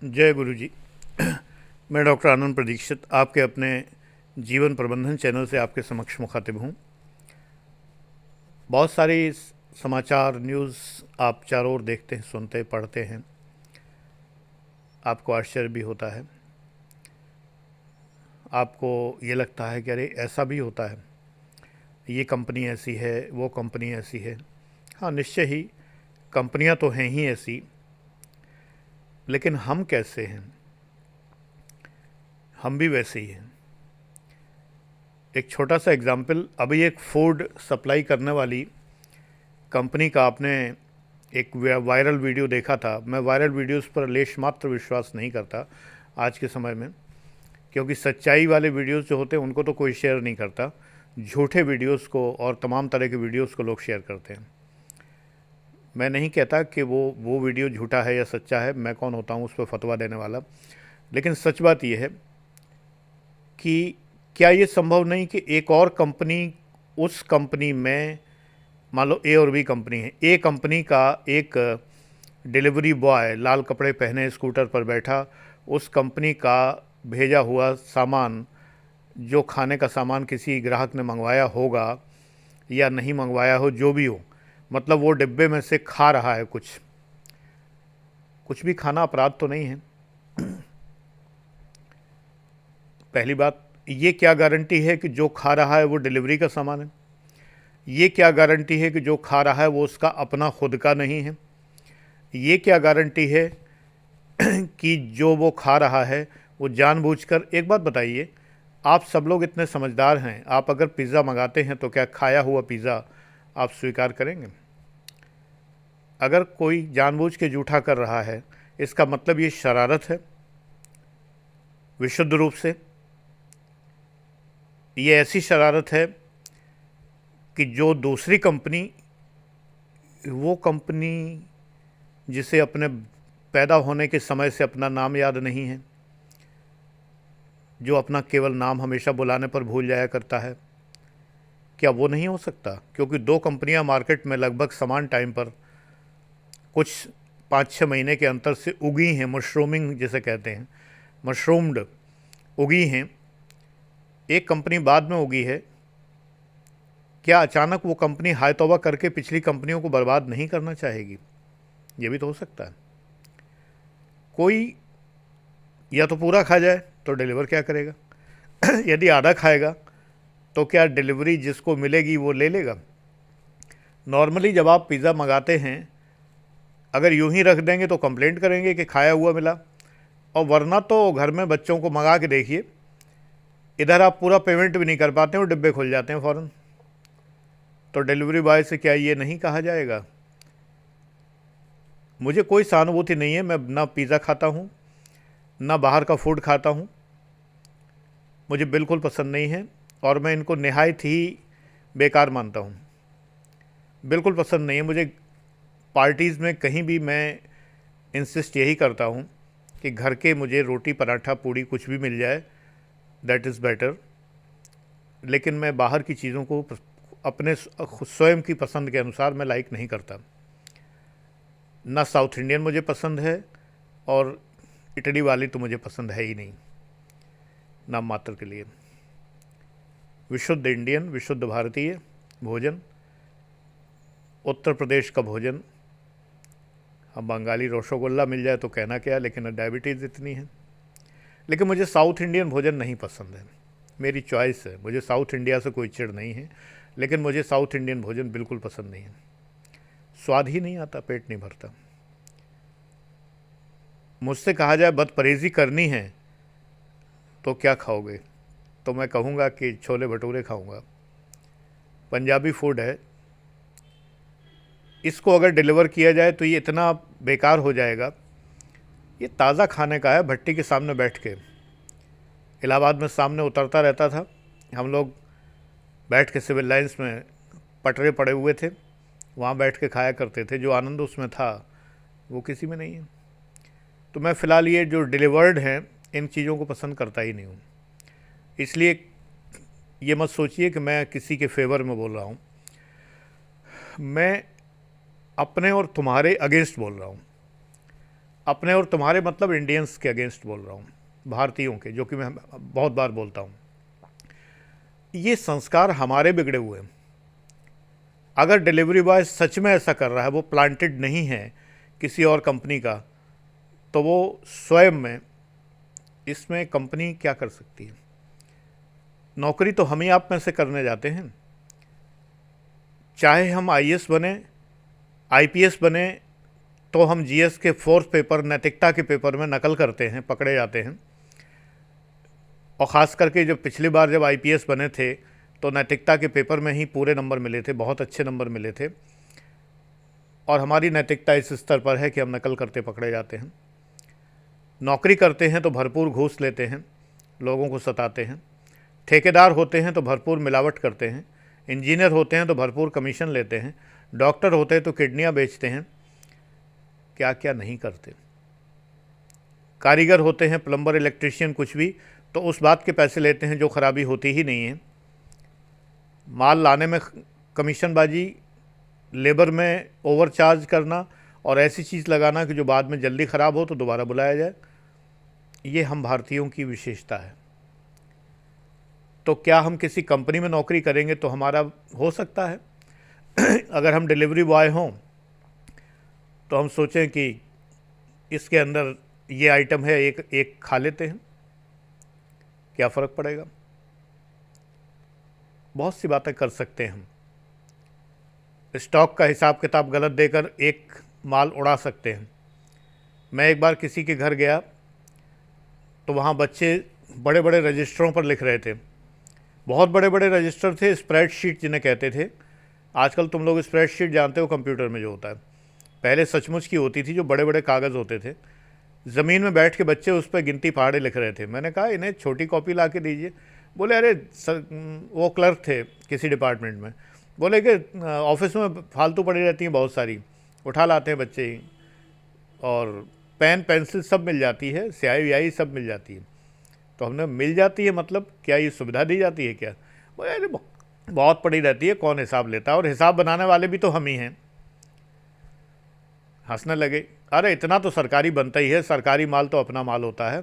जय गुरु जी। मैं डॉक्टर आनंद प्रदीक्षित आपके अपने जीवन प्रबंधन चैनल से आपके समक्ष मुखातिब हूँ। बहुत सारी समाचार न्यूज़ आप चारों ओर देखते हैं, सुनते पढ़ते हैं, आपको आश्चर्य भी होता है। आपको ये लगता है कि अरे ऐसा भी होता है, ये कंपनी ऐसी है, वो कंपनी ऐसी है। हाँ, निश्चय ही कंपनियां तो हैं ही ऐसी, लेकिन हम कैसे हैं? हम भी वैसे ही हैं। एक छोटा सा एग्जाम्पल, अभी एक फूड सप्लाई करने वाली कंपनी का आपने एक वायरल वीडियो देखा था। मैं वायरल वीडियोस पर लेश मात्र विश्वास नहीं करता आज के समय में, क्योंकि सच्चाई वाले वीडियोस जो होते हैं उनको तो कोई शेयर नहीं करता। झूठे वीडियोस को और तमाम तरह के वीडियोस को लोग शेयर करते हैं। मैं नहीं कहता कि वो वीडियो झूठा है या सच्चा है, मैं कौन होता हूँ उस पर फतवा देने वाला। लेकिन सच बात यह है कि क्या ये संभव नहीं कि एक और कंपनी उस कंपनी में, मान लो ए और बी कंपनी है, ए कंपनी का एक डिलीवरी बॉय लाल कपड़े पहने स्कूटर पर बैठा, उस कंपनी का भेजा हुआ सामान, जो खाने का सामान किसी ग्राहक ने मंगवाया होगा या नहीं मंगवाया हो, जो भी हो, मतलब वो डिब्बे में से खा रहा है। कुछ भी खाना अपराध तो नहीं है। पहली बात, ये क्या गारंटी है कि जो खा रहा है वो डिलीवरी का सामान है? ये क्या गारंटी है कि जो खा रहा है वो उसका अपना खुद का नहीं है? ये क्या गारंटी है कि जो वो खा रहा है वो जानबूझकर? एक बात बताइए, आप सब लोग इतने समझदार हैं, आप अगर पिज़्ज़ा मंगाते हैं तो क्या खाया हुआ पिज़्ज़ा आप स्वीकार करेंगे? अगर कोई जानबूझ के जूठा कर रहा है, इसका मतलब ये शरारत है विशुद्ध रूप से। ये ऐसी शरारत है कि जो दूसरी कंपनी, वो कंपनी जिसे अपने पैदा होने के समय से अपना नाम याद नहीं है, जो अपना केवल नाम हमेशा बुलाने पर भूल जाया करता है, क्या वो नहीं हो सकता? क्योंकि दो कंपनियां मार्केट में लगभग समान टाइम पर, कुछ 5-6 महीने के अंतर से उगी हैं, मशरूमिंग जिसे कहते हैं, मशरूम्ड उगी हैं। एक कंपनी बाद में उगी है। क्या अचानक वो कंपनी हाय तौबा करके पिछली कंपनियों को बर्बाद नहीं करना चाहेगी? ये भी तो हो सकता है। कोई या तो पूरा खा जाए तो डिलीवर क्या करेगा? यदि आधा खाएगा तो क्या डिलीवरी जिसको मिलेगी वो ले लेगा? नॉर्मली जब आप पिज़्ज़ा मंगाते हैं, अगर यूं ही रख देंगे तो कंप्लेंट करेंगे कि खाया हुआ मिला, और वरना तो घर में बच्चों को मंगा के देखिए, इधर आप पूरा पेमेंट भी नहीं कर पाते हो, डिब्बे खुल जाते हैं फ़ौरन। तो डिलीवरी बॉय से क्या ये नहीं कहा जाएगा? मुझे कोई सहानुभूति नहीं है, मैं ना पिज़्ज़ा खाता हूँ, ना बाहर का फूड खाता हूँ, मुझे बिल्कुल पसंद नहीं है, और मैं इनको निहायत ही बेकार मानता हूँ। बिल्कुल पसंद नहीं है मुझे। पार्टीज़ में कहीं भी मैं इंसिस्ट यही करता हूँ कि घर के मुझे रोटी पराठा पूड़ी कुछ भी मिल जाए, दैट इज़ बेटर। लेकिन मैं बाहर की चीज़ों को अपने स्वयं की पसंद के अनुसार मैं लाइक नहीं करता। ना साउथ इंडियन मुझे पसंद है, और इटली वाली तो मुझे पसंद है ही नहीं, नाम मात्र के लिए। विशुद्ध इंडियन, विशुद्ध भारतीय भोजन, उत्तर प्रदेश का भोजन। हम बंगाली रसगुल्ला मिल जाए तो कहना क्या, लेकिन डायबिटीज़ इतनी है। लेकिन मुझे साउथ इंडियन भोजन नहीं पसंद है, मेरी चॉइस है। मुझे साउथ इंडिया से कोई चिढ़ नहीं है, लेकिन मुझे साउथ इंडियन भोजन बिल्कुल पसंद नहीं है। स्वाद ही नहीं आता, पेट नहीं भरता। मुझसे कहा जाए बदपरहेज़ी करनी है तो क्या खाओगे, तो मैं कहूँगा कि छोले भटूरे खाऊँगा। पंजाबी फूड है, इसको अगर डिलीवर किया जाए तो ये इतना बेकार हो जाएगा। ये ताज़ा खाने का है, भट्टी के सामने बैठ के। इलाहाबाद में सामने उतरता रहता था, हम लोग बैठ के सिविल लाइन्स में पटरे पड़े हुए थे, वहाँ बैठ के खाया करते थे। जो आनंद उसमें था वो किसी में नहीं है। तो मैं फ़िलहाल ये जो डिलीवर्ड हैं, इन चीज़ों को पसंद करता ही नहीं हूँ। इसलिए ये मत सोचिए कि मैं किसी के फेवर में बोल रहा हूँ, मैं अपने और तुम्हारे अगेंस्ट बोल रहा हूँ। अपने और तुम्हारे मतलब इंडियंस के अगेंस्ट बोल रहा हूँ, भारतीयों के, जो कि मैं बहुत बार बोलता हूँ। ये संस्कार हमारे बिगड़े हुए हैं। अगर डिलीवरी बॉय सच में ऐसा कर रहा है, वो प्लांटेड नहीं है किसी और कंपनी का, तो वो स्वयं में, इसमें कंपनी क्या कर सकती है? नौकरी तो हम ही आप में से करने जाते हैं। चाहे हम आईएएस बने, आईपीएस बने, तो हम जीएस के फोर्थ पेपर, नैतिकता के पेपर में नकल करते हैं, पकड़े जाते हैं। और ख़ास करके जब पिछली बार जब आईपीएस बने थे, तो नैतिकता के पेपर में ही पूरे नंबर मिले थे, बहुत अच्छे नंबर मिले थे। और हमारी नैतिकता इस स्तर पर है कि हम नकल करते पकड़े जाते हैं। नौकरी करते हैं तो भरपूर घूस लेते हैं, लोगों को सताते हैं। ठेकेदार होते हैं तो भरपूर मिलावट करते हैं। इंजीनियर होते हैं तो भरपूर कमीशन लेते हैं। डॉक्टर होते हैं तो किडनियाँ बेचते हैं। क्या क्या नहीं करते। कारीगर होते हैं, प्लम्बर, इलेक्ट्रिशियन, कुछ भी, तो उस बात के पैसे लेते हैं जो खराबी होती ही नहीं है। माल लाने में कमीशनबाजी, लेबर में ओवरचार्ज करना, और ऐसी चीज़ लगाना कि जो बाद में जल्दी ख़राब हो तो दोबारा बुलाया जाए। ये हम भारतीयों की विशेषता है। तो क्या हम किसी कंपनी में नौकरी करेंगे तो हमारा हो सकता है अगर हम डिलीवरी बॉय हों तो हम सोचें कि इसके अंदर ये आइटम है, एक एक खा लेते हैं, क्या फ़र्क पड़ेगा? बहुत सी बातें कर सकते हैं हम। स्टॉक का हिसाब किताब गलत देकर एक माल उड़ा सकते हैं। मैं एक बार किसी के घर गया तो वहाँ बच्चे बड़े बड़े रजिस्टरों पर लिख रहे थे। बहुत बड़े बड़े रजिस्टर थे, स्प्रेडशीट जिन्हें कहते थे। आजकल तुम लोग स्प्रेडशीट जानते हो, कंप्यूटर में जो होता है। पहले सचमुच की होती थी, जो बड़े बड़े कागज़ होते थे। ज़मीन में बैठ के बच्चे उस पर गिनती पहाड़े लिख रहे थे। मैंने कहा इन्हें छोटी कॉपी ला के दीजिए। बोले अरे सर, वो क्लर्क थे किसी डिपार्टमेंट में, बोले कि ऑफिस में फालतू पड़ी रहती हैं बहुत सारी, उठा लाते हैं बच्चे ही, और पेन पेंसिल सब मिल जाती है, स्याही व्याही सब मिल जाती है। तो हमने मिल जाती है मतलब क्या ये सुविधा दी जाती है क्या? बोले अरे बहुत पड़ी रहती है, कौन हिसाब लेता है, और हिसाब बनाने वाले भी तो हम ही हैं। हंसने लगे। अरे इतना तो सरकारी बनता ही है, सरकारी माल तो अपना माल होता है।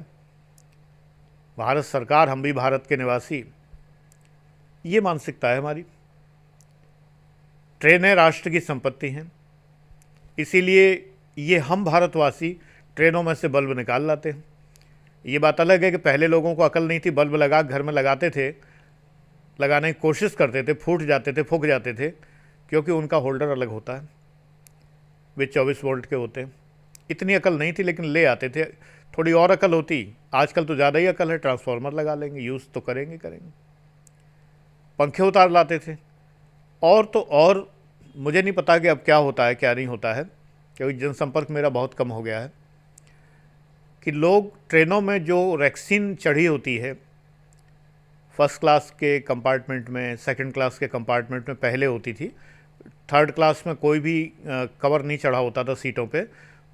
भारत सरकार, हम भी भारत के निवासी, ये मानसिकता है हमारी। ट्रेनें राष्ट्र की संपत्ति हैं, इसीलिए ये हम भारतवासी ट्रेनों में से बल्ब निकाल लाते हैं। ये बात अलग है कि पहले लोगों को अकल नहीं थी, बल्ब लगा घर में लगाते थे, लगाने की कोशिश करते थे, फूट जाते थे, फूक जाते थे, क्योंकि उनका होल्डर अलग होता है, वे 24 वोल्ट के होते हैं। इतनी अकल नहीं थी लेकिन ले आते थे। थोड़ी और अकल होती, आजकल तो ज़्यादा ही अकल है, ट्रांसफार्मर लगा लेंगे, यूज़ तो करेंगे। पंखे उतार लाते थे। और तो और मुझे नहीं पता कि अब क्या होता है क्या नहीं होता है, क्योंकि जनसंपर्क मेरा बहुत कम हो गया है, कि लोग ट्रेनों में जो वैक्सीन चढ़ी होती है, फर्स्ट क्लास के कंपार्टमेंट में, सेकंड क्लास के कंपार्टमेंट में पहले होती थी, थर्ड क्लास में कोई भी कवर नहीं चढ़ा होता था सीटों पे,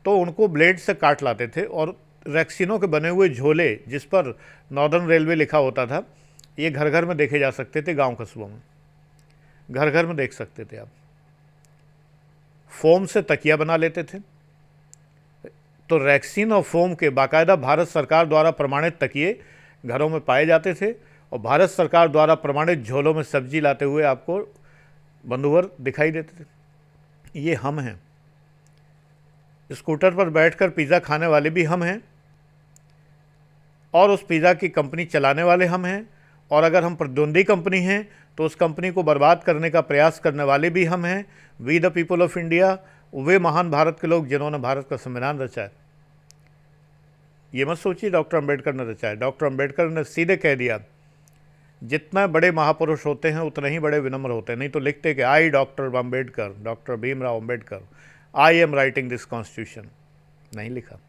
तो उनको ब्लेड से काट लाते थे, और वैक्सीनों के बने हुए झोले जिस पर नॉर्दर्न रेलवे लिखा होता था, ये घर घर में देखे जा सकते थे। गांव कस्बों में घर घर में देख सकते थे आप। फोम से तकिया बना लेते थे। तो वैक्सीन और फोम के बाकायदा भारत सरकार द्वारा प्रमाणित तकिए घरों में पाए जाते थे, और भारत सरकार द्वारा प्रमाणित झोलों में सब्जी लाते हुए आपको बंधुवर दिखाई देते थे। ये हम हैं। स्कूटर पर बैठकर पिज़्ज़ा खाने वाले भी हम हैं, और उस पिज़्ज़ा की कंपनी चलाने वाले हम हैं, और अगर हम प्रतिद्वंदी कंपनी हैं तो उस कंपनी को बर्बाद करने का प्रयास करने वाले भी हम हैं। We the people of India, वे महान भारत के लोग जिन्होंने भारत का संविधान रचा है। ये मत सोचिए डॉक्टर अंबेडकर ने रचा है। डॉक्टर अंबेडकर ने सीधे कह दिया, जितना बड़े महापुरुष होते हैं उतने ही बड़े विनम्र होते हैं। नहीं तो लिखते कि I doctor Ambedkar, doctor Bhimrao Ambedkar, I am writing this constitution, नहीं लिखा।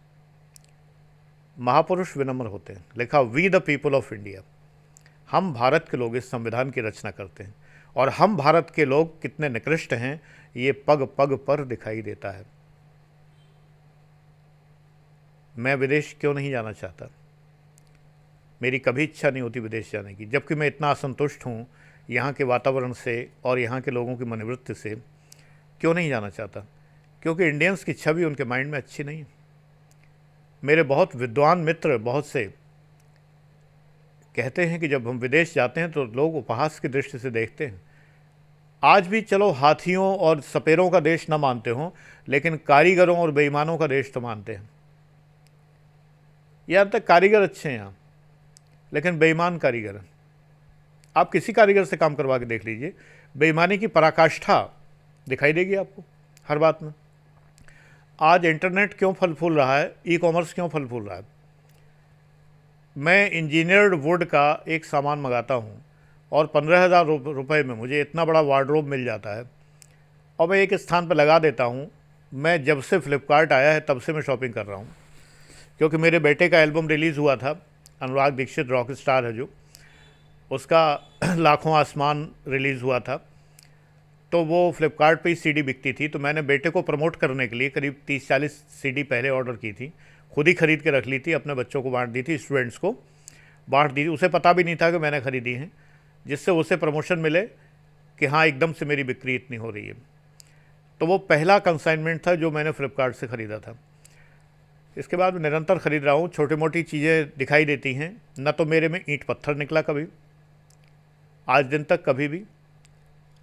महापुरुष विनम्र होते हैं, लिखा we the people of India. हम भारत के लोग इस संविधान की रचना करते हैं, और हम भारत के लोग कितने निकृष्ट हैं ये पग पग पर दिखाई देता है। मैं विदेश क्यों नहीं जाना चाहता? मेरी कभी इच्छा नहीं होती विदेश जाने की, जबकि मैं इतना असंतुष्ट हूँ यहाँ के वातावरण से और यहाँ के लोगों की मनोवृत्ति से। क्यों नहीं जाना चाहता? क्योंकि इंडियंस की छवि उनके माइंड में अच्छी नहीं है। मेरे बहुत विद्वान मित्र बहुत से कहते हैं कि जब हम विदेश जाते हैं तो लोग उपहास की दृष्टि से देखते हैं। आज भी चलो हाथियों और सपेरों का देश न मानते हों, लेकिन कारीगरों और बेईमानों का देश तो मानते हैं। यहाँ तक कारीगर अच्छे हैं यहाँ, लेकिन बेईमान कारीगर हैं। आप किसी कारीगर से काम करवा के देख लीजिए, बेईमानी की पराकाष्ठा दिखाई देगी आपको हर बात में। आज इंटरनेट क्यों फल फूल रहा है, ई कॉमर्स क्यों फल फूल रहा है? मैं इंजीनियर्ड वुड का एक सामान मंगाता हूँ और 15,000 रुपये में मुझे इतना बड़ा वार्डरोब मिल जाता है और मैं एक स्थान पर लगा देता हूँ। मैं जब से फ्लिपकार्ट आया है तब से मैं शॉपिंग कर रहा हूँ, क्योंकि मेरे बेटे का एल्बम रिलीज़ हुआ था, अनुराग दीक्षित रॉक स्टार है जो, उसका लाखों आसमान रिलीज़ हुआ था, तो वो फ्लिपकार्ट पे ही सीडी बिकती थी। तो मैंने बेटे को प्रमोट करने के लिए करीब 30-40 सीडी पहले ऑर्डर की थी, खुद ही ख़रीद के रख ली थी, अपने बच्चों को बांट दी थी, स्टूडेंट्स को बांट दी थी। उसे पता भी नहीं था कि मैंने ख़रीदी हैं, जिससे उसे प्रमोशन मिले कि हाँ एकदम से मेरी बिक्री इतनी हो रही है। तो वो पहला कंसाइनमेंट था जो मैंने फ़्लिपकार्ट से ख़रीदा था। इसके बाद मैं निरंतर ख़रीद रहा हूँ। छोटी मोटी चीज़ें दिखाई देती हैं, न तो मेरे में ईंट पत्थर निकला कभी आज दिन तक, कभी भी।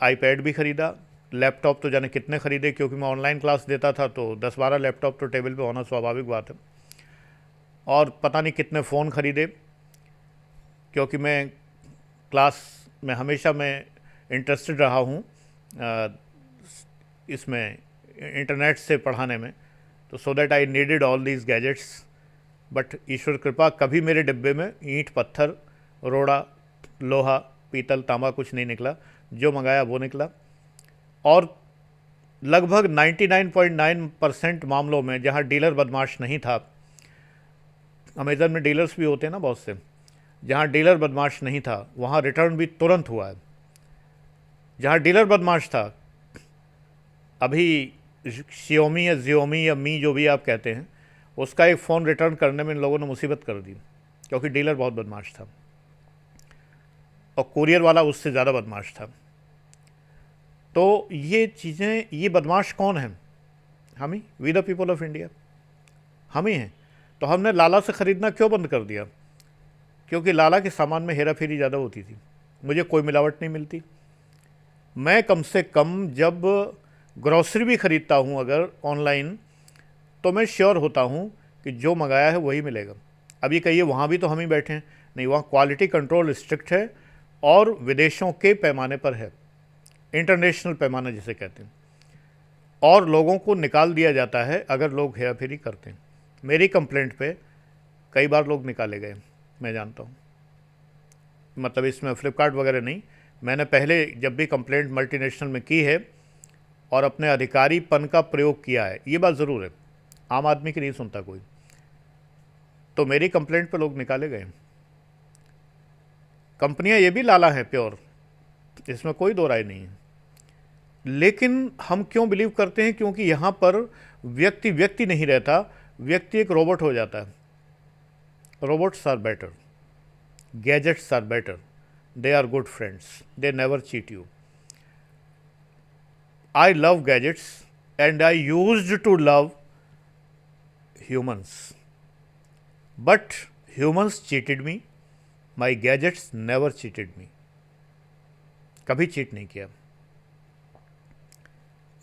आईपैड भी ख़रीदा, लैपटॉप तो जाने कितने ख़रीदे, क्योंकि मैं ऑनलाइन क्लास देता था तो 10-12 लैपटॉप तो टेबल पे होना स्वाभाविक बात है। और पता नहीं कितने फ़ोन ख़रीदे, क्योंकि मैं क्लास में हमेशा मैं इंटरेस्टेड रहा हूँ इसमें, इंटरनेट से पढ़ाने में, तो so that I needed all these gadgets. But ईश्वर कृपा, कभी मेरे डिब्बे में ईंट पत्थर रोड़ा लोहा पीतल तांबा कुछ नहीं निकला। जो मंगाया वो निकला। और लगभग 99.9% मामलों में जहाँ डीलर बदमाश नहीं था, अमेज़न में डीलर्स भी होते हैं ना बहुत से, जहाँ डीलर बदमाश नहीं था वहाँ रिटर्न भी तुरंत हुआ है। जहाँ डीलर बदमाश था, अभी शियोमी या जियोमी या मी जो भी आप कहते हैं, उसका एक फ़ोन रिटर्न करने में इन लोगों ने मुसीबत कर दी, क्योंकि डीलर बहुत बदमाश था और कुरियर वाला उससे ज़्यादा बदमाश था। तो ये चीज़ें, ये बदमाश कौन है? हम ही, we the people of India, हम ही हैं। तो हमने लाला से ख़रीदना क्यों बंद कर दिया? क्योंकि लाला के सामान में हेरा फेरी ज़्यादा होती थी, मुझे कोई मिलावट नहीं मिलती। मैं कम से कम जब ग्रॉसरी भी ख़रीदता हूँ अगर ऑनलाइन, तो मैं श्योर होता हूँ कि जो मंगाया है वही मिलेगा। अब ये कहिए वहाँ भी तो हम ही बैठे हैं, नहीं, वहाँ क्वालिटी कंट्रोल स्ट्रिक्ट है और विदेशों के पैमाने पर है, इंटरनेशनल पैमाना जिसे कहते हैं, और लोगों को निकाल दिया जाता है अगर लोग हेरा फेरी करते हैं। मेरी कंप्लेंट पे कई बार लोग निकाले गए, मैं जानता हूँ। मतलब इसमें फ्लिपकार्ट वगैरह नहीं, मैंने पहले जब भी कंप्लेंट मल्टीनेशनल में की है और अपने अधिकारीपन का प्रयोग किया है, ये बात ज़रूर है, आम आदमी की नहीं सुनता कोई, तो मेरी कंप्लेंट पे लोग निकाले गए। कंपनियां ये भी लाला है प्योर, इसमें कोई दो राय नहीं है, लेकिन हम क्यों बिलीव करते हैं? क्योंकि यहाँ पर व्यक्ति व्यक्ति नहीं रहता, व्यक्ति एक रोबोट हो जाता है। Robots are better, gadgets are better, they are good friends, they never cheat you. I love gadgets and I used to love humans, but humans cheated me, my gadgets never cheated me. कभी cheat नहीं किया।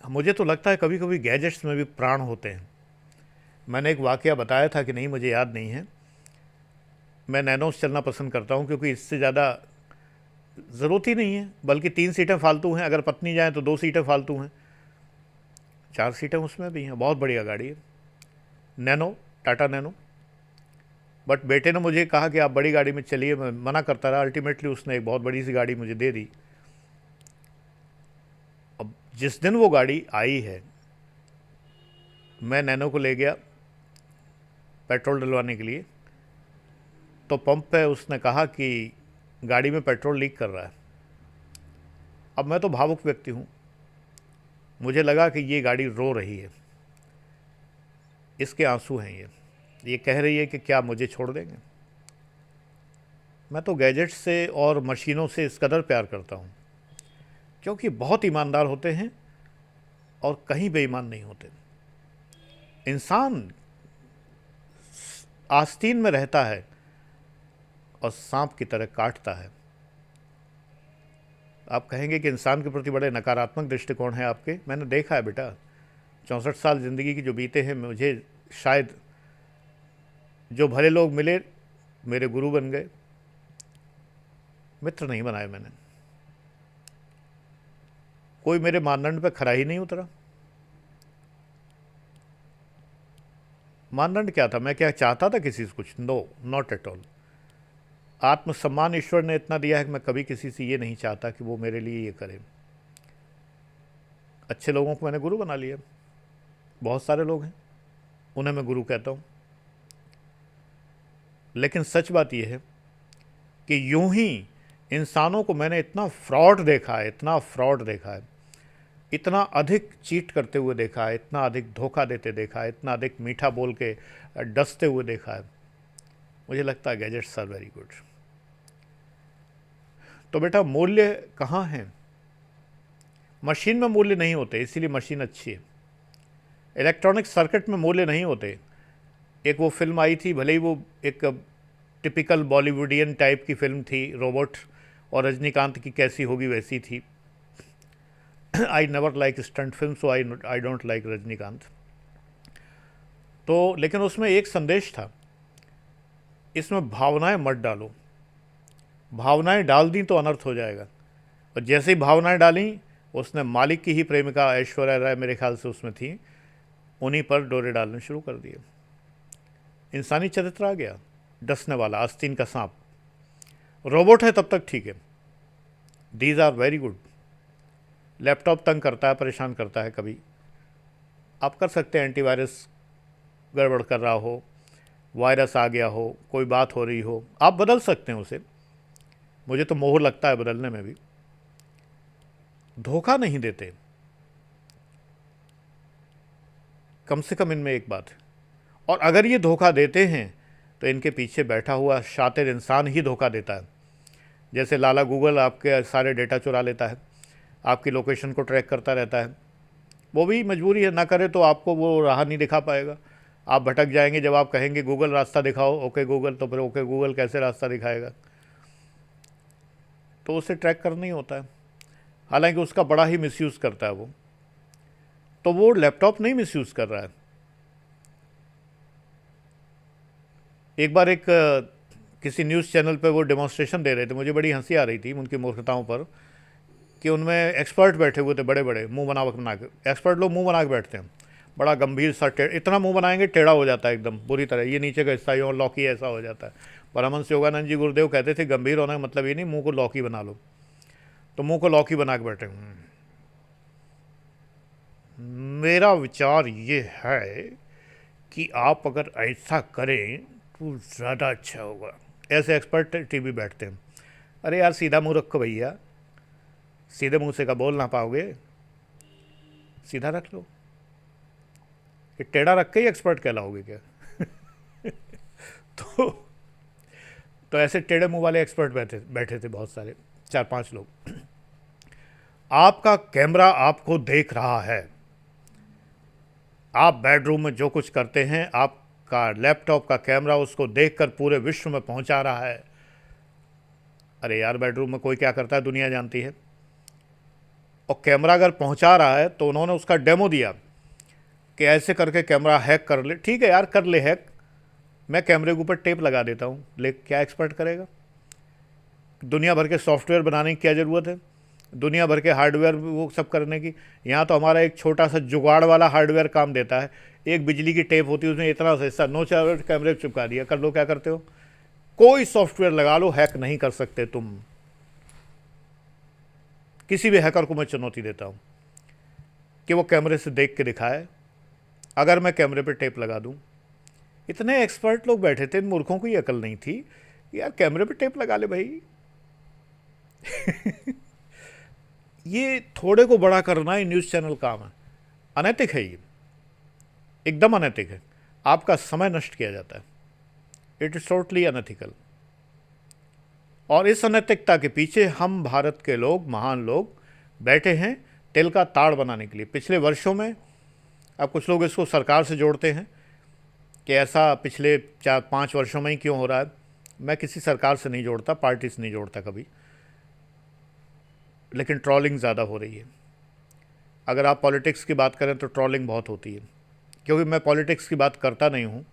मुझे तो लगता है कभी कभी gadgets में भी प्राण होते हैं। मैंने एक वाकया बताया था कि नहीं, मुझे याद नहीं है। मैं नैनोस चलना पसंद करता हूँ क्योंकि इससे ज़्यादा ज़रूरत ही नहीं है, बल्कि 3 सीटें फालतू हैं, अगर पत्नी जाए तो 2 सीटें फालतू हैं, 4 सीटें उसमें भी हैं। बहुत बढ़िया गाड़ी है नैनो, टाटा नैनो। बट बेटे ने मुझे कहा कि आप बड़ी गाड़ी में चलिए, मैं मना करता रहा। अल्टीमेटली उसने एक बहुत बड़ी सी गाड़ी मुझे दे दी। अब जिस दिन वो गाड़ी आई है, मैं नैनो को ले गया पेट्रोल डलवाने के लिए, तो पंप पे उसने कहा कि गाड़ी में पेट्रोल लीक कर रहा है। अब मैं तो भावुक व्यक्ति हूँ, मुझे लगा कि ये गाड़ी रो रही है, इसके आंसू हैं, ये कह रही है कि क्या मुझे छोड़ देंगे। मैं तो गैजेट्स से और मशीनों से इस कदर प्यार करता हूँ क्योंकि बहुत ईमानदार होते हैं और कहीं बेईमान नहीं होते। इंसान आस्तीन में रहता है और सांप की तरह काटता है। आप कहेंगे कि इंसान के प्रति बड़े नकारात्मक दृष्टिकोण है आपके। मैंने देखा है बेटा, 64 साल ज़िंदगी की जो बीते हैं, मुझे शायद जो भले लोग मिले मेरे गुरु बन गए, मित्र नहीं बनाए मैंने। कोई मेरे मानदंड पे खरा ही नहीं उतरा। मानदंड क्या था? मैं क्या चाहता था किसी से कुछ? No, not at all. आत्मसम्मान ईश्वर ने इतना दिया है कि मैं कभी किसी से ये नहीं चाहता कि वो मेरे लिए ये करे। अच्छे लोगों को मैंने गुरु बना लिया, बहुत सारे लोग हैं, उन्हें मैं गुरु कहता हूँ। लेकिन सच बात यह है कि यूं ही इंसानों को मैंने इतना फ्रॉड देखा है, इतना फ्रॉड देखा है, इतना अधिक चीट करते हुए देखा है, इतना अधिक धोखा देते देखा है, इतना अधिक मीठा बोल के डसते हुए देखा है। मुझे लगता है गैजेट्स आर वेरी गुड। तो बेटा मूल्य कहाँ हैं? मशीन में मूल्य नहीं होते, इसीलिए मशीन अच्छी है। इलेक्ट्रॉनिक सर्किट में मूल्य नहीं होते। एक वो फिल्म आई थी, भले ही वो एक टिपिकल बॉलीवुडियन टाइप की फिल्म थी, रोबोट, और रजनीकांत की कैसी होगी वैसी थी। I never like stunt film, so I don't like Rajinikanth. तो लेकिन उसमें एक संदेश था, इसमें भावनाएं मत डालो। भावनाएं डाल दी तो अनर्थ हो जाएगा। और जैसे ही भावनाएं डाली, उसने मालिक की ही प्रेमिका ऐश्वर्या राय मेरे ख्याल से उसमें थी, उन्हीं पर डोरे डालने शुरू कर दिए। इंसानी चरित्र आ गया, डसने वाला, आस्तीन का सांप। रोबोट है तब तक ठीक है, these are very good. Laptop तंग करता है, परेशान करता है, कभी आप कर सकते हैं एंटीवायरस गड़बड़ कर रहा हो, वायरस आ गया हो, कोई बात हो रही हो, आप बदल सकते हैं उसे। मुझे तो मोह लगता है बदलने में भी। धोखा नहीं देते, कम से कम इनमें एक बात है। और अगर ये धोखा देते हैं तो इनके पीछे बैठा हुआ शातिर इंसान ही धोखा देता है। जैसे लाला गूगल आपके सारे डेटा चुरा लेता है, आपकी लोकेशन को ट्रैक करता रहता है। वो भी मजबूरी है, ना करे तो आपको वो राह नहीं दिखा पाएगा, आप भटक जाएंगे। जब आप कहेंगे गूगल रास्ता दिखाओ, ओके गूगल, तो फिर ओके गूगल कैसे रास्ता दिखाएगा? तो उसे ट्रैक करना ही होता है। हालांकि उसका बड़ा ही मिसयूज़ करता है वो। तो वो लैपटॉप नहीं मिसयूज़ कर रहा है। एक बार किसी न्यूज़ चैनल पे वो डेमोन्स्ट्रेशन दे रहे थे, मुझे बड़ी हंसी आ रही थी उनकी मूर्खताओं पर, कि उनमें एक्सपर्ट बैठे हुए थे, बड़े बड़े मुंह बना के। एक्सपर्ट लोग मुंह बना के बैठते हैं, बड़ा गंभीर सा, इतना मुंह बनाएंगे टेढ़ा हो जाता है एकदम बुरी तरह, ये नीचे का हिस्सा यूँ लौकी ऐसा हो जाता है। परमहंस योगानंद जी गुरुदेव कहते थे गंभीर होने का मतलब ये नहीं मुंह को लौकी बना लो। तो मुंह को लौकी बना के बैठे। मेरा विचार ये है कि आप अगर ऐसा करें तो ज़्यादा अच्छा होगा। ऐसे एक्सपर्ट टीवी बैठते हैं। अरे यार सीधा मुंह रखो भैया, सीधे मुंह से का बोल ना पाओगे, सीधा रख लो। ये टेढ़ा रख के ही एक्सपर्ट कहलाओगे क्या? तो ऐसे टेढ़े मुंह वाले एक्सपर्ट बैठे थे बहुत सारे, 4-5 लोग। आपका कैमरा आपको देख रहा है, आप बेडरूम में जो कुछ करते हैं, आपका लैपटॉप का कैमरा उसको देखकर पूरे विश्व में पहुंचा रहा है। अरे यार, बेडरूम में कोई क्या करता है दुनिया जानती है। और कैमरा अगर पहुंचा रहा है तो उन्होंने उसका डेमो दिया कि ऐसे करके कैमरा हैक कर ले। ठीक है यार, कर ले हैक, मैं कैमरे के ऊपर टेप लगा देता हूँ, लेकिन क्या एक्सपर्ट करेगा? दुनिया भर के सॉफ्टवेयर बनाने की क्या ज़रूरत है? दुनिया भर के हार्डवेयर वो सब करने की? यहाँ तो हमारा एक छोटा सा जुगाड़ वाला हार्डवेयर काम देता है। एक बिजली की टेप होती है, उसमें इतना सा हिस्सा नो चार कैमरे चिपका दिया, कर लो। क्या करते हो? कोई सॉफ्टवेयर लगा लो, हैक नहीं कर सकते तुम। किसी भी हैकर को मैं चुनौती देता हूँ कि वो कैमरे से देख के दिखाए। अगर मैं कैमरे पे टेप लगा दूँ, इतने एक्सपर्ट लोग बैठे थे, इन मूर्खों को ये अकल नहीं थी यार कैमरे पे टेप लगा ले भाई। ये थोड़े को बड़ा करना ही न्यूज़ चैनल काम है। अनैतिक है, ये एकदम अनैतिक है। आपका समय नष्ट किया जाता है। It is totally unethical. और इस अनैतिकता के पीछे हम भारत के लोग, महान लोग बैठे हैं तिल का ताड़ बनाने के लिए। पिछले वर्षों में, अब कुछ लोग इसको सरकार से जोड़ते हैं, कि ऐसा पिछले 4-5 वर्षों में ही क्यों हो रहा है। मैं किसी सरकार से नहीं जोड़ता, पार्टी से नहीं जोड़ता कभी, लेकिन ट्रोलिंग ज़्यादा हो रही है। अगर आप पॉलिटिक्स की बात करें तो ट्रोलिंग बहुत होती है। क्योंकि मैं पॉलिटिक्स की बात करता नहीं हूँ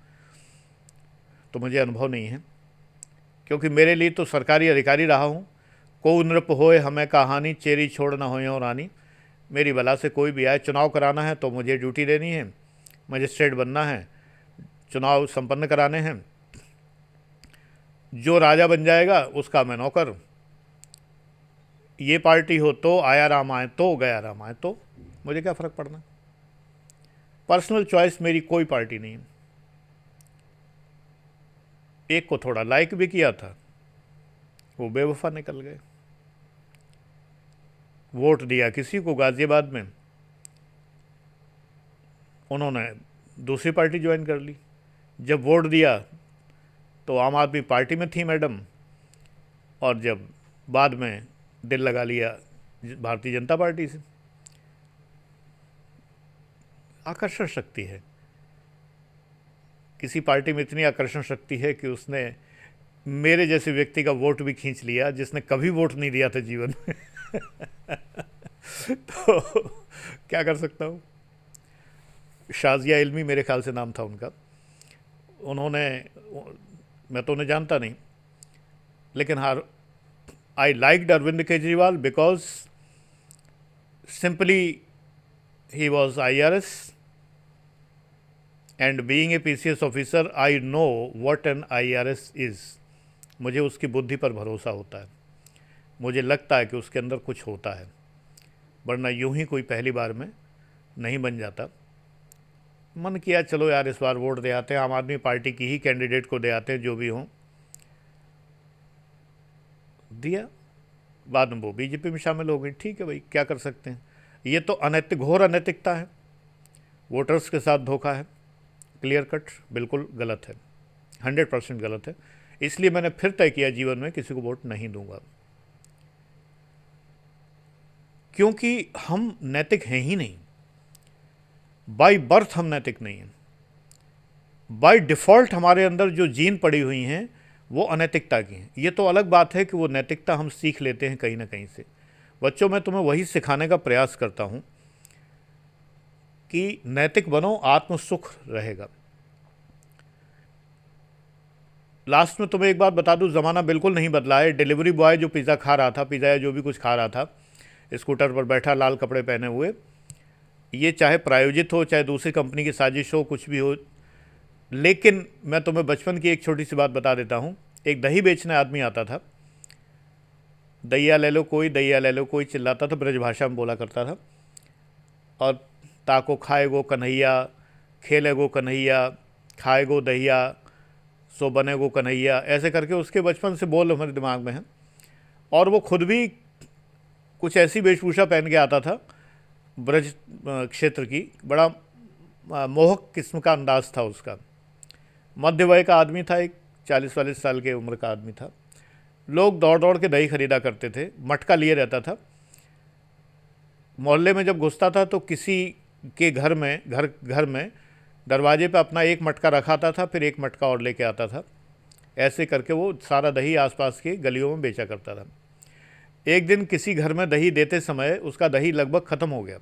तो मुझे अनुभव नहीं है, क्योंकि मेरे लिए तो सरकारी अधिकारी रहा हूँ। को नृप होए हमें कहानी, चेरी छोड़ न होए और रानी। मेरी बला से कोई भी आए, चुनाव कराना है तो मुझे ड्यूटी देनी है, मजिस्ट्रेट बनना है, चुनाव संपन्न कराने हैं। जो राजा बन जाएगा उसका मैं नौकर। ये पार्टी हो तो आया राम आए तो गया राम आए तो मुझे क्या फ़र्क पड़ना। पर्सनल चॉइस मेरी कोई पार्टी नहीं है। एक को थोड़ा लाइक भी किया था, वो बेवफा निकल गए। वोट दिया किसी को गाज़ियाबाद में, उन्होंने दूसरी पार्टी ज्वाइन कर ली। जब वोट दिया तो आम आदमी पार्टी में थी मैडम, और जब बाद में दिल लगा लिया भारतीय जनता पार्टी से। आकर्षण शक्ति है, किसी पार्टी में इतनी आकर्षण शक्ति है कि उसने मेरे जैसे व्यक्ति का वोट भी खींच लिया जिसने कभी वोट नहीं दिया था जीवन में। तो क्या कर सकता हूँ। शाजिया इल्मी मेरे ख्याल से नाम था उनका। उन्होंने, मैं तो उन्हें जानता नहीं, लेकिन हाँ, I liked Arvind Kejriwal because simply he was IRS and being a PCS officer I know what an IRS is. मुझे उसकी बुद्धि पर भरोसा होता है, मुझे लगता है कि उसके अंदर कुछ होता है, वरना यूं ही कोई पहली बार में नहीं बन जाता। मन किया चलो यार इस बार वोट दे आते हैं, आम आदमी पार्टी की ही कैंडिडेट को दे आते हैं, जो भी हों। दिया, बाद में वो बीजेपी में शामिल हो गई। ठीक है भाई, क्या कर सकते हैं। ये तो अनैतिक, घोर अनैतिकता है, वोटर्स के साथ धोखा है, क्लियर कट, बिल्कुल गलत है, 100% गलत है। इसलिए मैंने फिर तय किया जीवन में किसी को वोट नहीं दूंगा, क्योंकि हम नैतिक हैं ही नहीं। बाय बर्थ हम नैतिक नहीं हैं। बाय डिफ़ॉल्ट हमारे अंदर जो जीन पड़ी हुई हैं वो अनैतिकता की हैं। ये तो अलग बात है कि वो नैतिकता हम सीख लेते हैं कहीं ना कहीं से। बच्चों, मैं तुम्हें वही सिखाने का प्रयास करता हूँ कि नैतिक बनो, आत्म सुख रहेगा। लास्ट में तुम्हें एक बात बता दूं, ज़माना बिल्कुल नहीं बदला है। डिलीवरी बॉय जो पिज़्ज़ा खा रहा था, पिज़्ज़ा या जो भी कुछ खा रहा था, स्कूटर पर बैठा लाल कपड़े पहने हुए, ये चाहे प्रायोजित हो चाहे दूसरी कंपनी की साजिश हो, कुछ भी हो, लेकिन मैं तुम्हें बचपन की एक छोटी सी बात बता देता हूँ। एक दही बेचने आदमी आता था, दैया ले लो कोई, दैया ले लो कोई चिल्लाता था, ब्रजभाषा में बोला करता था। और ताको खाएगो कन्हैया, खेलेगो कन्हैया, खाएगो दहिया, सो बनेगो कन्हैया, ऐसे करके उसके बचपन से बोल हमारे दिमाग में है। और वो खुद भी कुछ ऐसी वेशभूषा पहन के आता था, ब्रज क्षेत्र की, बड़ा मोहक किस्म का अंदाज था उसका। मध्य वय का आदमी था, एक 40-40 साल के उम्र का आदमी था। लोग दौड़ दौड़ के दही खरीदा करते थे, मटका लिए रहता था। मोहल्ले में जब घुसता था तो किसी के घर में दरवाजे पे अपना एक मटका रखाता था, फिर एक मटका और लेके आता था। ऐसे करके वो सारा दही आसपास की गलियों में बेचा करता था। एक दिन किसी घर में दही देते समय उसका दही लगभग ख़त्म हो गया,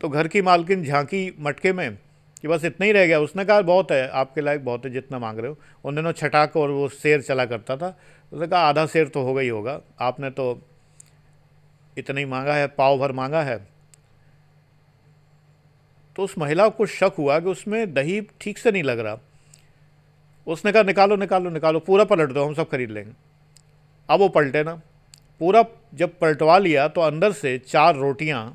तो घर की मालकिन झांकी मटके में कि बस इतना ही रह गया। उसने कहा बहुत है, आपके लायक बहुत है, जितना मांग रहे हो। उन दिनों छटाक और वो शेर चला करता था। उसने कहा आधा शेर तो होगा ही होगा, आपने तो इतना ही मांगा है, पाव भर मांगा है। तो उस महिला को शक हुआ कि उसमें दही ठीक से नहीं लग रहा। उसने कहा निकालो निकालो निकालो, पूरा पलट दो, हम सब खरीद लेंगे। अब वो पलटे ना, पूरा जब पलटवा लिया तो अंदर से 4 रोटियां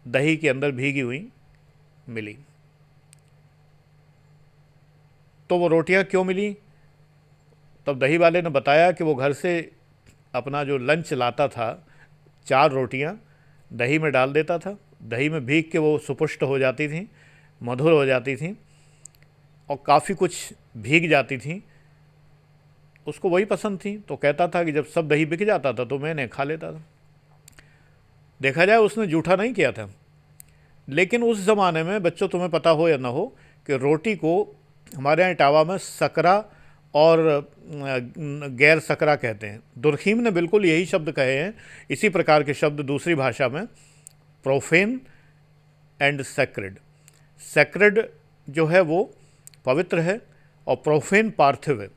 दही के अंदर भीगी हुई मिली। तो वो रोटियां क्यों मिली, तब दही वाले ने बताया कि वो घर से अपना जो लंच लाता था, 4 रोटियां दही में डाल देता था, दही में भीग के वो सुपुष्ट हो जाती थी, मधुर हो जाती थी और काफ़ी कुछ भीग जाती थी। उसको वही पसंद थी, तो कहता था कि जब सब दही बिक जाता था तो मैंने खा लेता था। देखा जाए उसने जूठा नहीं किया था। लेकिन उस ज़माने में बच्चों, तुम्हें पता हो या ना हो, कि रोटी को हमारे यहाँ इटावा में सकरा और गैर सकरा कहते हैं। दुर्खीम ने बिल्कुल यही शब्द कहे हैं, इसी प्रकार के शब्द दूसरी भाषा में, प्रोफेन एंड सेक्रेड। सेक्रेड जो है वो पवित्र है और प्रोफेन पार्थिव है।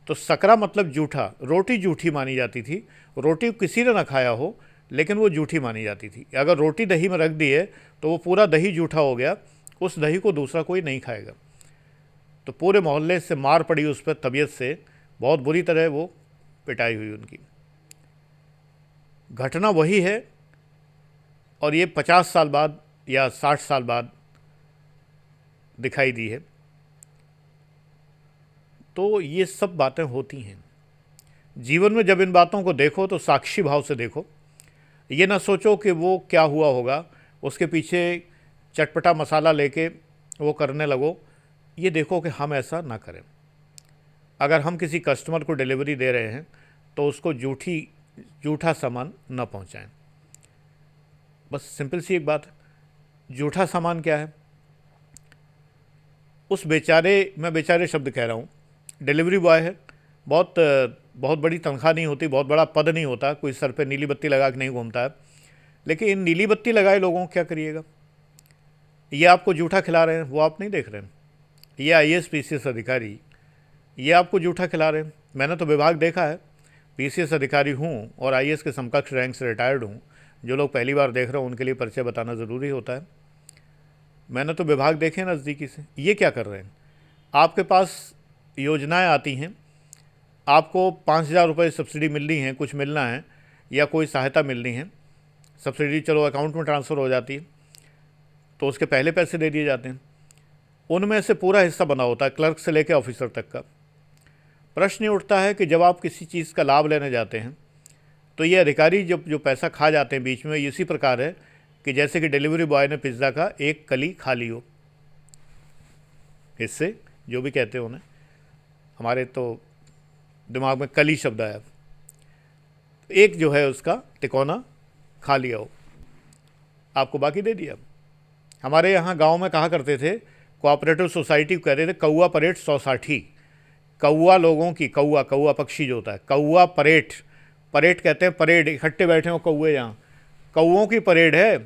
तो सकरा मतलब जूठा, रोटी जूठी मानी जाती थी। रोटी किसी ने ना खाया हो लेकिन वो जूठी मानी जाती थी। अगर रोटी दही में रख दी है तो वो पूरा दही जूठा हो गया, उस दही को दूसरा कोई नहीं खाएगा। तो पूरे मोहल्ले से मार पड़ी उस पर, तबीयत से बहुत बुरी तरह वो पिटाई हुई उनकी। घटना वही है और ये 50 साल बाद या 60 साल बाद दिखाई दी है। तो ये सब बातें होती हैं जीवन में। जब इन बातों को देखो तो साक्षी भाव से देखो, ये ना सोचो कि वो क्या हुआ होगा, उसके पीछे चटपटा मसाला लेके वो करने लगो। ये देखो कि हम ऐसा ना करें। अगर हम किसी कस्टमर को डिलीवरी दे रहे हैं तो उसको जूठा सामान ना पहुंचाएं। बस सिंपल सी एक बात है। जूठा सामान क्या है? उस बेचारे, मैं बेचारे शब्द कह रहा हूँ, डिलीवरी बॉय है, बहुत बड़ी तनख्वाह नहीं होती, बहुत बड़ा पद नहीं होता, कोई सर पे नीली बत्ती लगा के नहीं घूमता है। लेकिन इन नीली बत्ती लगाए लोगों को क्या करिएगा? ये आपको जूठा खिला रहे हैं, वो आप नहीं देख रहे हैं। ये आईएएस पीसीएस अधिकारी ये आपको जूठा खिला रहे हैं। मैंने तो विभाग देखा है, पीसीएस अधिकारी हूँ और आईएएस के समकक्ष रैंक से रिटायर्ड हूँ। जो लोग पहली बार देख रहे हैं उनके लिए परिचय बताना ज़रूरी होता है। मैंने तो विभाग देखे नज़दीकी से। ये क्या कर रहे हैं? आपके पास योजनाएं आती हैं, आपको 5,000 रुपये सब्सिडी मिलनी है, कुछ मिलना है या कोई सहायता मिलनी है, सब्सिडी चलो अकाउंट में ट्रांसफ़र हो जाती है, तो उसके पहले पैसे दे दिए जाते हैं। उनमें से पूरा हिस्सा बना होता है क्लर्क से लेकर ऑफिसर तक का। प्रश्न ये उठता है कि जब आप किसी चीज़ का लाभ लेने जाते हैं तो ये अधिकारी जो पैसा खा जाते हैं बीच में, इसी प्रकार है कि जैसे कि डिलीवरी बॉय ने पिज़्ज़ा का एक कली खा ली हो। इससे जो भी कहते हो उन्हें, हमारे तो दिमाग में कली शब्द आया, एक जो है उसका तिकोना खा लिया हो, आपको बाकी दे दिया। हमारे यहाँ गांव में कहा करते थे, कोऑपरेटिव सोसाइटी कहते थे कौआ परेड 160। कौआ लोगों की, कौआ पक्षी जो होता है, कौआ परेड, परेड कहते हैं परेड, इकट्ठे बैठे हो कौए, यहाँ कौओं की परेड है।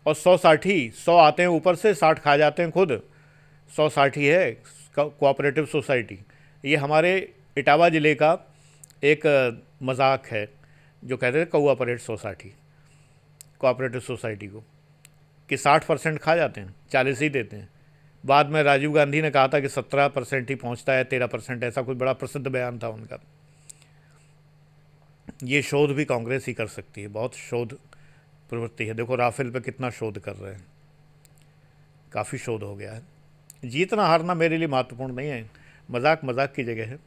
और 160, 100 आते हैं ऊपर से, 60 खा जाते हैं खुद, 160 है कोऑपरेटिव सोसाइटी। ये हमारे इटावा ज़िले का एक मजाक है जो कहते थे कौआ परेड 160 कोऑपरेटिव सोसाइटी को, कि 60% खा जाते हैं, 40 ही देते हैं। बाद में राजीव गांधी ने कहा था कि 17% ही पहुंचता है, 13%, ऐसा कुछ बड़ा प्रसिद्ध बयान था उनका। ये शोध भी कांग्रेस ही कर सकती है, बहुत शोध प्रवृत्ति है। देखो राफेल पे कितना शोध कर रहे हैं, काफ़ी शोध हो गया है। जीतना हारना मेरे लिए महत्वपूर्ण नहीं है, मजाक की जगह है,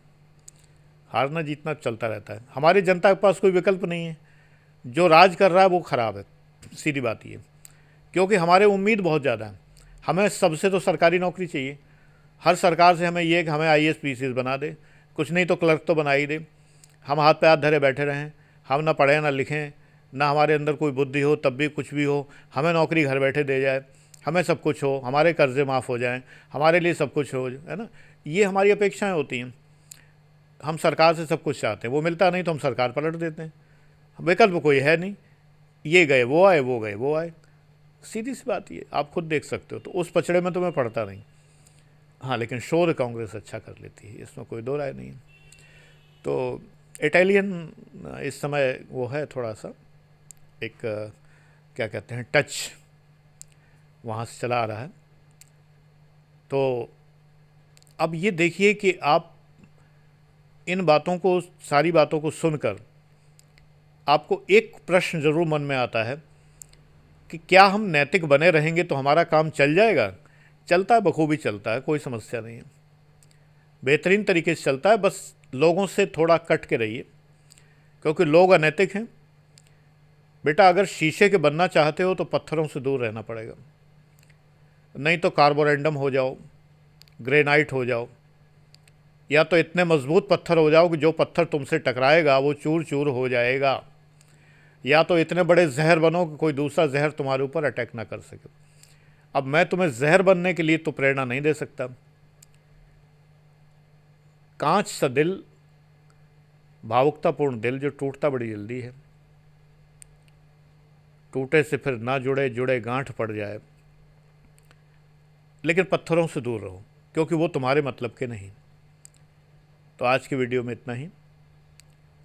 हारना जीतना चलता रहता है। हमारी जनता के पास कोई विकल्प नहीं है, जो राज कर रहा है वो ख़राब है, सीधी बात ये। क्योंकि हमारे उम्मीद बहुत ज़्यादा है, हमें सबसे तो सरकारी नौकरी चाहिए। हर सरकार से हमें ये कि हमें आईएएस पीसीएस बना दे, कुछ नहीं तो क्लर्क तो बना ही दे। हम हाथ पे हाथ धरे बैठे रहें, हम ना पढ़ें ना लिखें, ना हमारे अंदर कोई बुद्धि हो, तब भी कुछ भी हो, हमें नौकरी घर बैठे दे जाए, हमें सब कुछ हो, हमारे कर्जे माफ़ हो जाएं, हमारे लिए सब कुछ हो, है ना। ये हमारी अपेक्षाएं होती हैं। हम सरकार से सब कुछ चाहते हैं, वो मिलता नहीं तो हम सरकार पलट देते हैं। विकल्प कोई है नहीं, ये गए वो आए, वो गए वो आए, सीधी सी बात ये, आप खुद देख सकते हो। तो उस पचड़े में तो मैं पढ़ता नहीं। हाँ, लेकिन शोध कांग्रेस अच्छा कर लेती है, इसमें कोई दो राय नहीं है। तो इटालियन इस समय वो है थोड़ा सा एक क्या कहते हैं, टच वहाँ से चला आ रहा है। तो अब ये देखिए कि आप इन बातों को, सारी बातों को सुनकर आपको एक प्रश्न ज़रूर मन में आता है कि क्या हम नैतिक बने रहेंगे तो हमारा काम चल जाएगा? चलता है, बखूबी चलता है, कोई समस्या नहीं है, बेहतरीन तरीके से चलता है। बस लोगों से थोड़ा कट के रहिए, क्योंकि लोग अनैतिक हैं। बेटा अगर शीशे के बनना चाहते हो तो पत्थरों से दूर रहना पड़ेगा, नहीं तो कार्बोरेंडम हो जाओ, ग्रेनाइट हो जाओ, या तो इतने मजबूत पत्थर हो जाओ कि जो पत्थर तुमसे टकराएगा वो चूर चूर हो जाएगा, या तो इतने बड़े जहर बनो कि कोई दूसरा जहर तुम्हारे ऊपर अटैक ना कर सके। अब मैं तुम्हें जहर बनने के लिए तो प्रेरणा नहीं दे सकता। कांच सा दिल, भावुकतापूर्ण दिल जो टूटता बड़ी जल्दी है, टूटे से फिर ना जुड़े, जुड़े गांठ पड़ जाए। लेकिन पत्थरों से दूर रहो, क्योंकि वो तुम्हारे मतलब के नहीं। तो आज की वीडियो में इतना ही।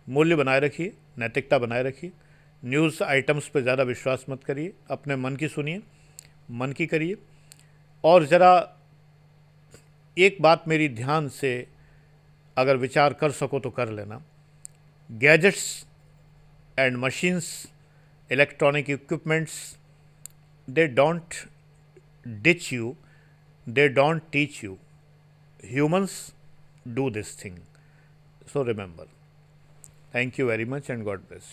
मूल्य बनाए रखिए, नैतिकता बनाए रखिए। न्यूज़ आइटम्स पे ज़्यादा विश्वास मत करिए, अपने मन की सुनिए, मन की करिए। और ज़रा एक बात मेरी ध्यान से अगर विचार कर सको तो कर लेना। Gadgets and machines, electronic equipments, they don't ditch you, they don't teach you. Humans do this thing. So remember. Thank you very much and God bless you.